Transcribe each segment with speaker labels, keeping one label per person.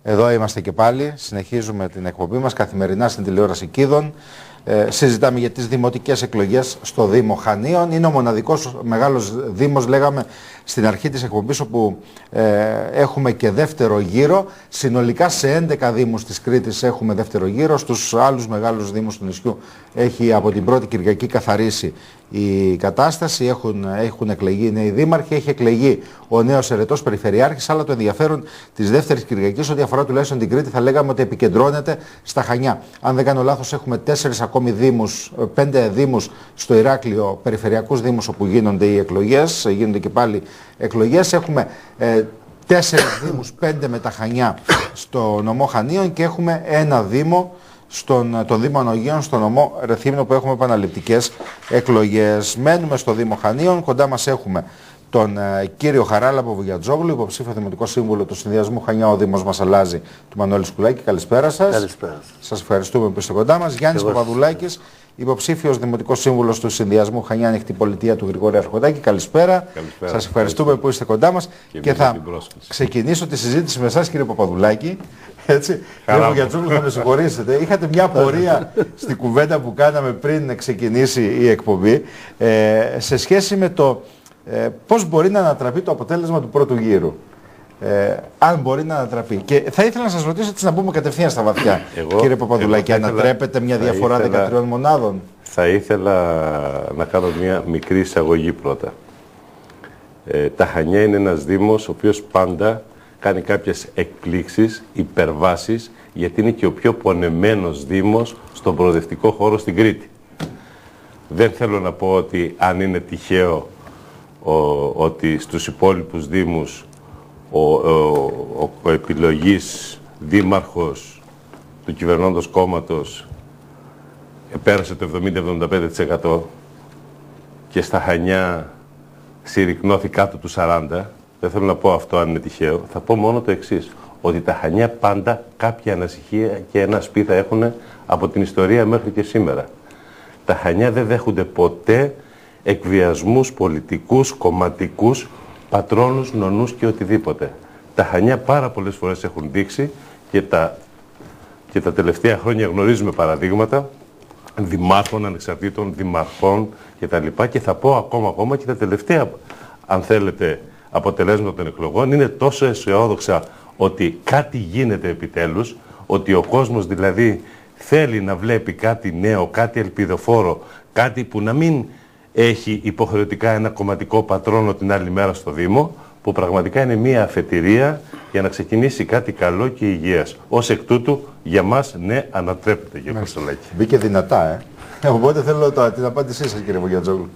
Speaker 1: Εδώ είμαστε και πάλι, συνεχίζουμε την εκπομπή μας καθημερινά στην τηλεόραση Κίδων. Συζητάμε για τις δημοτικές εκλογές στο Δήμο Χανίων. Είναι ο μοναδικός μεγάλος δήμος, λέγαμε στην αρχή της εκπομπής, όπου έχουμε και δεύτερο γύρο. Συνολικά σε 11 δήμους της Κρήτης έχουμε δεύτερο γύρο. Στους άλλους μεγάλους δήμους του νησιού έχει από την πρώτη Κυριακή καθαρίσει η κατάσταση. Έχουν εκλεγεί νέοι δήμαρχοι, έχει εκλεγεί ο νέος ερετός περιφερειάρχης. Αλλά το ενδιαφέρον της δεύτερης Κυριακής, ό,τι αφορά τουλάχιστον την Κρήτη, θα λέγαμε ότι επικεντρώνεται στα Χανιά. Αν δεν κάνω λάθος, έχουμε 4 ακόμη δήμους, 5 δήμους στο Ηράκλειο, περιφερειακούς δήμους, όπου γίνονται οι εκλογές, γίνονται και πάλι εκλογές. Έχουμε 4 δήμους, 5 με τα Χανιά στο νομό Χανίων, και έχουμε ένα δήμο, τον Δήμο Ανογείων, στο νομό Ρεθύμνο, που έχουμε επαναληπτικές εκλογές. Μένουμε στο Δήμο Χανίων. Κοντά μας έχουμε τον κύριο Χαράλαμπο Βουγιατζόγλου, υποψήφιο Δημοτικό Σύμβουλο του Συνδυασμού Χανιά. Ο Δήμος μας αλλάζει, του Μανώλη Σκουλάκη. Καλησπέρα σας.
Speaker 2: Καλησπέρα.
Speaker 1: Σας ευχαριστούμε που είστε κοντά μας. Γιάννης Παπαδουλάκης, υποψήφιος Δημοτικός Σύμβουλος του Συνδυασμού Χανιά Ανοιχτή Πολιτεία του Γρηγόρη Αρχοντάκη. Καλησπέρα. Σας ευχαριστούμε που είστε κοντά μας. Και θα ξεκινήσω τη συζήτηση με εσάς, κύριε Παπαδουλάκη. Έτσι, κύριε Βουγιατζόγλου, θα με συγχωρήσετε. Είχατε μια πορεία στην κουβέντα που κάναμε πριν ξεκινήσει η εκπομπή, σε σχέση με το πώς μπορεί να ανατραπεί το αποτέλεσμα του πρώτου γύρου. Αν μπορεί να ανατραπεί. Και θα ήθελα να σας ρωτήσω, έτσι, να μπούμε κατευθείαν στα βαθιά. Κύριε Παπαδουλάκη, ανατρέπεται μια διαφορά 13 μονάδων?
Speaker 3: Θα ήθελα να κάνω μια μικρή εισαγωγή πρώτα. Τα Χανιά είναι ένας δήμος ο οποίος πάντα κάνει κάποιες εκπλήξεις, υπερβάσεις, γιατί είναι και ο πιο πονεμένος δήμος στον προοδευτικό χώρο στην Κρήτη. Δεν θέλω να πω ότι αν είναι τυχαίο ότι στους υπόλοιπους δήμους ο επιλογής δήμαρχος του κυβερνώντος κόμματος πέρασε το 70-75% και στα Χανιά συρρυκνώθη κάτω του 40%. Δεν θέλω να πω αυτό αν είναι τυχαίο. Θα πω μόνο το εξής, ότι τα Χανιά πάντα κάποια ανασυχία και ένα σπίθα έχουν από την ιστορία μέχρι και σήμερα. Τα Χανιά δεν δέχονται ποτέ εκβιασμούς πολιτικούς, κομματικούς, πατρόνους, νονούς και οτιδήποτε. Τα Χανιά πάρα πολλές φορές έχουν δείξει, και τα τελευταία χρόνια γνωρίζουμε παραδείγματα δημάρχων, ανεξαρτήτων δημαρχών κτλ. Και θα πω ακόμα και τα τελευταία, αν θέλετε, αποτελέσματα των εκλογών είναι τόσο αισιόδοξα ότι κάτι γίνεται επιτέλους, ότι ο κόσμος δηλαδή θέλει να βλέπει κάτι νέο, κάτι ελπιδοφόρο, κάτι που να μην έχει υποχρεωτικά ένα κομματικό πατρόνο την άλλη μέρα στο Δήμο, που πραγματικά είναι μια αφετηρία για να ξεκινήσει κάτι καλό και υγιές. Ως εκ τούτου, για μας, ναι, ανατρέπεται, κύριε Κωνστολάκη.
Speaker 1: Μπήκε δυνατά, Οπότε θέλω την απάντησή σας, κύριε Βουγιατζόγλου.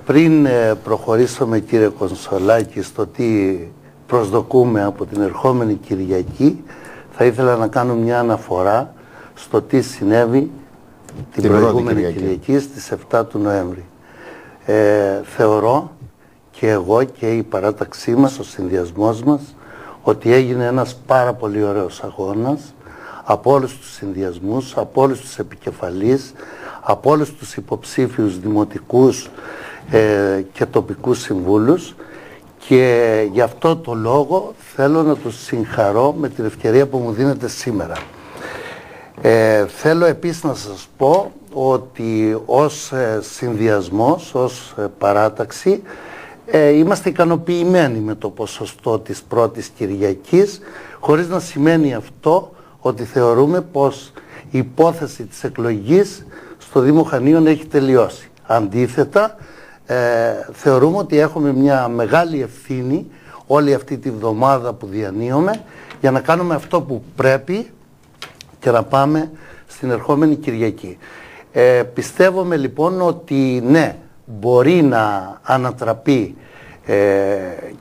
Speaker 2: Πριν προχωρήσουμε, κύριε Κωνστολάκη, στο τι προσδοκούμε από την ερχόμενη Κυριακή, θα ήθελα να κάνω μια αναφορά στο τι συνέβη την προηγούμενη Κυριακή στις 7 του Νοέμβρη. Θεωρώ και εγώ και η παράταξή μας, ο συνδυασμός μας, ότι έγινε ένας πάρα πολύ ωραίος αγώνας από όλους τους συνδυασμούς, από όλους τους επικεφαλείς, από όλους τους υποψήφιους δημοτικούς και τοπικούς συμβούλους, και γι' αυτό το λόγο θέλω να τους συγχαρώ με την ευκαιρία που μου δίνετε σήμερα. Θέλω επίσης να σας πω ότι ως συνδυασμός, ως παράταξη, είμαστε ικανοποιημένοι με το ποσοστό της πρώτης Κυριακής, χωρίς να σημαίνει αυτό ότι θεωρούμε πως η υπόθεση της εκλογής στο Δήμο Χανίων έχει τελειώσει. Αντίθετα, θεωρούμε ότι έχουμε μια μεγάλη ευθύνη όλη αυτή τη βδομάδα που διανύουμε για να κάνουμε αυτό που πρέπει και να πάμε στην ερχόμενη Κυριακή. Πιστεύουμε λοιπόν ότι ναι, μπορεί να ανατραπεί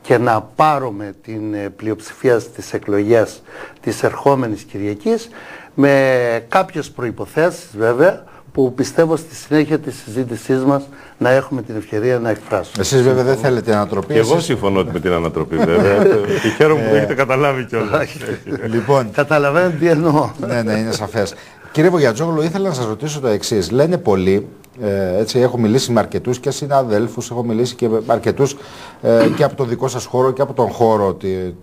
Speaker 2: και να πάρουμε την πλειοψηφία στις εκλογές της ερχόμενης Κυριακής, με κάποιες προϋποθέσεις βέβαια, που πιστεύω στη συνέχεια της συζήτησής μας να έχουμε την ευκαιρία να εκφράσουμε.
Speaker 1: Εσείς βέβαια δεν θέλετε ανατροπή.
Speaker 3: Και εγώ συμφωνώ με την ανατροπή βέβαια. Και χαίρομαι που το έχετε καταλάβει κιόλας.
Speaker 2: Λοιπόν, καταλαβαίνετε τι εννοώ.
Speaker 1: Ναι, είναι σαφές. Κύριε Βουγιατζόγλου, ήθελα να σας ρωτήσω το εξής. Λένε πολλοί Έτσι, έχω μιλήσει με αρκετούς και συναδέλφους, έχω μιλήσει και με αρκετούς και από τον δικό σας χώρο και από τον χώρο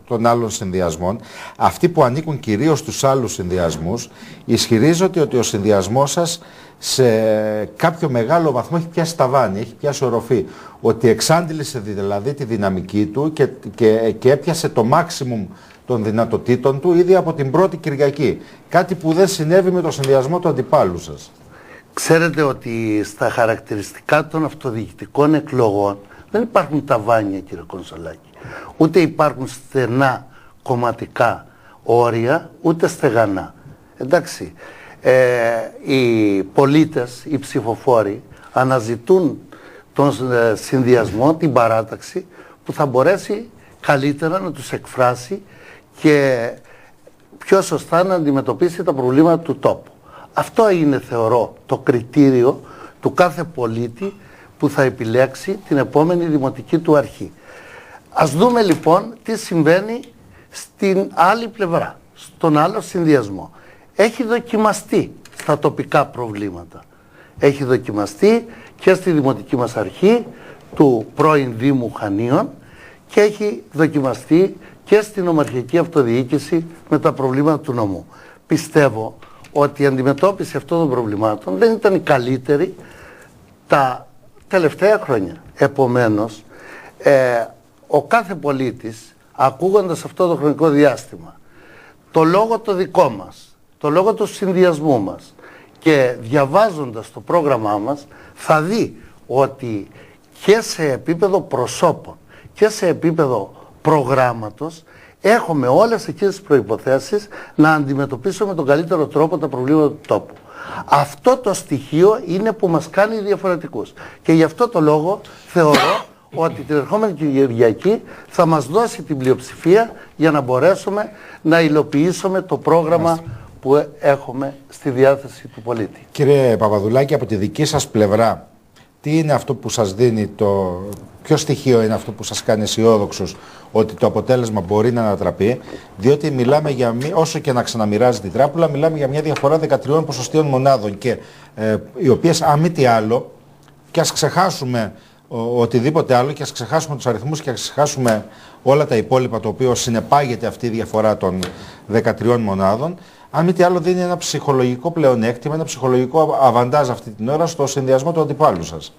Speaker 1: των άλλων συνδυασμών. Αυτοί που ανήκουν κυρίως στους άλλους συνδυασμούς ισχυρίζονται ότι ο συνδυασμός σας σε κάποιο μεγάλο βαθμό έχει πιάσει ταβάνι, έχει πιάσει οροφή. Ότι εξάντλησε δηλαδή τη δυναμική του και έπιασε το maximum των δυνατοτήτων του ήδη από την πρώτη Κυριακή. Κάτι που δεν συνέβη με το συνδυασμό του αντιπάλου σας.
Speaker 2: Ξέρετε ότι στα χαρακτηριστικά των αυτοδιοικητικών εκλογών δεν υπάρχουν ταβάνια, κύριε Κονσολάκη. Ούτε υπάρχουν στενά κομματικά όρια, ούτε στεγανά. Εντάξει, οι πολίτες, οι ψηφοφόροι αναζητούν τον συνδυασμό, την παράταξη που θα μπορέσει καλύτερα να τους εκφράσει και πιο σωστά να αντιμετωπίσει τα προβλήματα του τόπου. Αυτό είναι, θεωρώ, το κριτήριο του κάθε πολίτη που θα επιλέξει την επόμενη δημοτική του αρχή. Ας δούμε λοιπόν τι συμβαίνει στην άλλη πλευρά, στον άλλο συνδυασμό. Έχει δοκιμαστεί στα τοπικά προβλήματα. Έχει δοκιμαστεί και στη δημοτική μας αρχή του πρώην Δήμου Χανίων και έχει δοκιμαστεί και στην ομαρχιακή αυτοδιοίκηση με τα προβλήματα του νομού. Πιστεύω ότι η αντιμετώπιση αυτών των προβλημάτων δεν ήταν η καλύτερη τα τελευταία χρόνια. Επομένως, ο κάθε πολίτης, ακούγοντας αυτό το χρονικό διάστημα, το λόγο το δικό μας, το λόγο του συνδυασμού μας και διαβάζοντας το πρόγραμμά μας, θα δει ότι και σε επίπεδο προσώπων και σε επίπεδο προγράμματος έχουμε όλες εκείνες τις προϋποθέσεις να αντιμετωπίσουμε με τον καλύτερο τρόπο τα προβλήματα του τόπου. Αυτό το στοιχείο είναι που μας κάνει διαφορετικούς. Και γι' αυτό το λόγο θεωρώ ότι την ερχόμενη Κυριακή θα μας δώσει την πλειοψηφία για να μπορέσουμε να υλοποιήσουμε το πρόγραμμα που έχουμε στη διάθεση του πολίτη.
Speaker 1: Κύριε Παπαδουλάκη, από τη δική σας πλευρά, τι είναι αυτό που σας δίνει ποιο στοιχείο είναι αυτό που σας κάνει αισιόδοξους ότι το αποτέλεσμα μπορεί να ανατραπεί, διότι μιλάμε για όσο και να ξαναμοιράζει την τράπουλα, μιλάμε για μια διαφορά 13 ποσοστίων μονάδων και οι οποίες, αν μη τι άλλο, και ας ξεχάσουμε οτιδήποτε άλλο και ας ξεχάσουμε τους αριθμούς και ας ξεχάσουμε όλα τα υπόλοιπα, το οποίο συνεπάγεται αυτή η διαφορά των 13 μονάδων, αν μη τι άλλο δίνει ένα ψυχολογικό πλεονέκτημα, ένα ψυχολογικό αβαντάζ αυτή την ώρα στο συνδυασμό του αντιπάλου σας.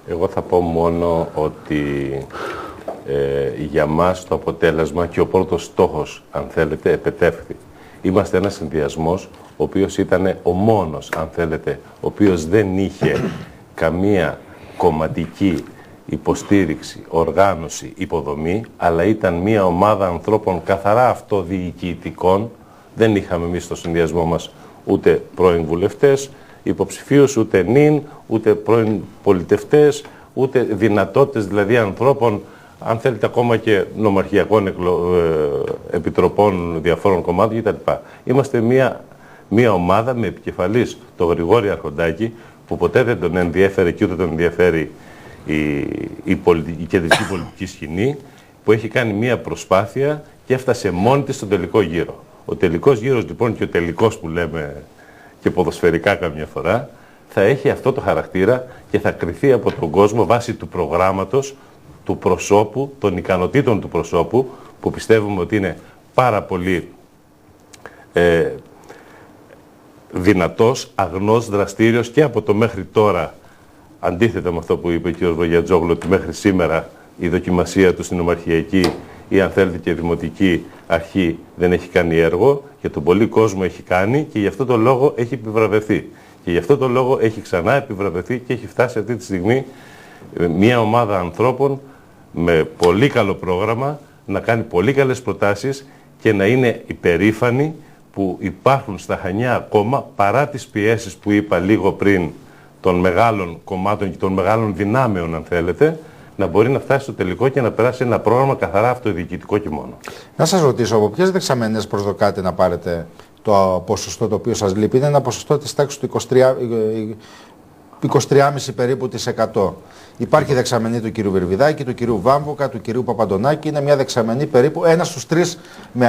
Speaker 3: Εγώ θα πω μόνο ότι για μας το αποτέλεσμα και ο πρώτος στόχος, αν θέλετε, επετεύχθη. Είμαστε ένας συνδυασμός ο οποίος ήταν ο μόνος, αν θέλετε, ο οποίος δεν είχε καμία κομματική υποστήριξη, οργάνωση, υποδομή, αλλά ήταν μια ομάδα ανθρώπων καθαρά αυτοδιοικητικών. Δεν είχαμε εμείς στο συνδυασμό μας ούτε πρώην βουλευτές, υποψηφίους, ούτε νυν, ούτε πρώην πολιτευτές, ούτε δυνατότητες δηλαδή ανθρώπων, αν θέλετε ακόμα και νομαρχιακών επιτροπών διαφόρων κομμάτων κτλ. Είμαστε μια ομάδα με επικεφαλής τον Γρηγόρη Αρχοντάκη, που ποτέ δεν τον ενδιέφερε και ούτε τον ενδιαφέρει η κεντρική πολιτική σκηνή, που έχει κάνει μια προσπάθεια και έφτασε μόνη της στον τελικό γύρο. Ο τελικός γύρος λοιπόν και ο τελικός που λέμε και ποδοσφαιρικά καμιά φορά θα έχει αυτό το χαρακτήρα και θα κριθεί από τον κόσμο βάσει του προγράμματος, του προσώπου, των ικανοτήτων του προσώπου, που πιστεύουμε ότι είναι πάρα πολύ δυνατός, αγνός, δραστήριος και από το μέχρι τώρα, αντίθετα με αυτό που είπε ο κ. Βογιατζόγλου, ότι μέχρι σήμερα η δοκιμασία του στην ομαρχιακή ή αν θέλετε και δημοτική αρχή δεν έχει κάνει έργο, και τον πολύ κόσμο έχει κάνει και γι' αυτό το λόγο έχει επιβραβευθεί. Και γι' αυτό το λόγο έχει ξανά επιβραβευθεί και έχει φτάσει αυτή τη στιγμή μια ομάδα ανθρώπων με πολύ καλό πρόγραμμα, να κάνει πολύ καλές προτάσεις και να είναι υπερήφανοι που υπάρχουν στα Χανιά ακόμα, παρά τις πιέσεις που είπα λίγο πριν των μεγάλων κομμάτων και των μεγάλων δυνάμεων, αν θέλετε, να μπορεί να φτάσει στο τελικό και να περάσει ένα πρόγραμμα καθαρά αυτοδιοικητικό και μόνο.
Speaker 1: Να σας ρωτήσω, από ποιες δεξαμενές προσδοκάτε να πάρετε το ποσοστό το οποίο σας λείπει? Είναι ένα ποσοστό της τάξης του 23, 23,5 περίπου της 100. Υπάρχει δεξαμενή του κυρίου Βερβιδάκη, του κυρίου Βάμβουκα, του κυρίου Παπαντονάκη. Είναι μια δεξαμενή περίπου ένας στους τρεις, με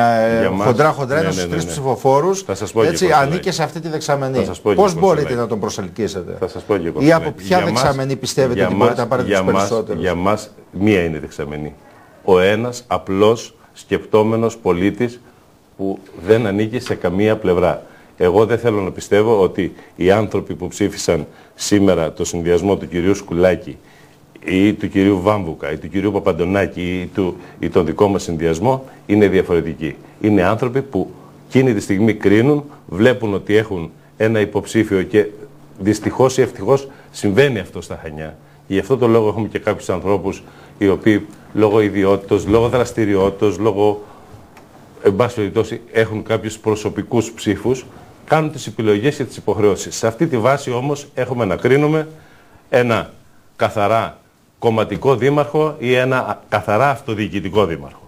Speaker 1: χοντρά, ένας στους τρεις ψηφοφόρους. Έτσι, ανήκει σε αυτή τη δεξαμενή. Πώς μπορείτε να τον προσελκύσετε?
Speaker 3: Θα σας πω και
Speaker 1: ή από ποια δεξαμενή πιστεύετε ότι μπορείτε να πάρετε τους περισσότερους?
Speaker 3: Για μας μία είναι δεξαμενή. Ο ένας απλός σκεπτόμενος πολίτης που δεν ανήκει σε καμία πλευρά. Εγώ δεν θέλω να πιστεύω ότι οι άνθρωποι που ψήφισαν σήμερα το συνδυασμό του κυρίου Σκουλάκη ή του κυρίου Βάμβουκα ή του κυρίου Παπαντονάκη ή τον δικό μας συνδυασμό είναι διαφορετικοί. Είναι άνθρωποι που εκείνη τη στιγμή κρίνουν, βλέπουν ότι έχουν ένα υποψήφιο και δυστυχώς ή ευτυχώς συμβαίνει αυτό στα Χανιά. Και γι' αυτό το λόγο έχουμε και κάποιους ανθρώπους οι οποίοι λόγω ιδιότητος, λόγω δραστηριότητος, λόγω εν πάση περιπτώσει έχουν κάποιους προσωπικούς ψήφους, κάνουν τις επιλογές και τις υποχρεώσεις. Σε αυτή τη βάση όμως έχουμε να κρίνουμε ένα καθαρά κομματικό δήμαρχο ή ένα καθαρά αυτοδιοικητικό δήμαρχο.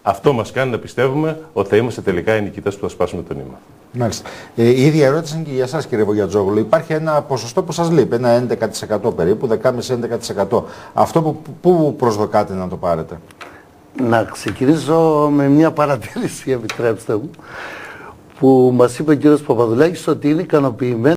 Speaker 3: Αυτό μας κάνει να πιστεύουμε ότι θα είμαστε τελικά οι νικητές που θα σπάσουμε το νήμα.
Speaker 1: Μάλιστα. Η ίδια ερώτηση είναι και για εσάς, κύριε Βογιατζόγλου. Υπάρχει ένα ποσοστό που σας λείπει, ένα 11% περίπου, 10,5-11%. Αυτό που προσδοκάτε να το πάρετε?
Speaker 2: Να ξεκινήσω με μια παρατήρηση, επιτρέψτε μου, που μας είπε ο κύριος Παπαδουλάκης ότι είναι ικανοποιημένοι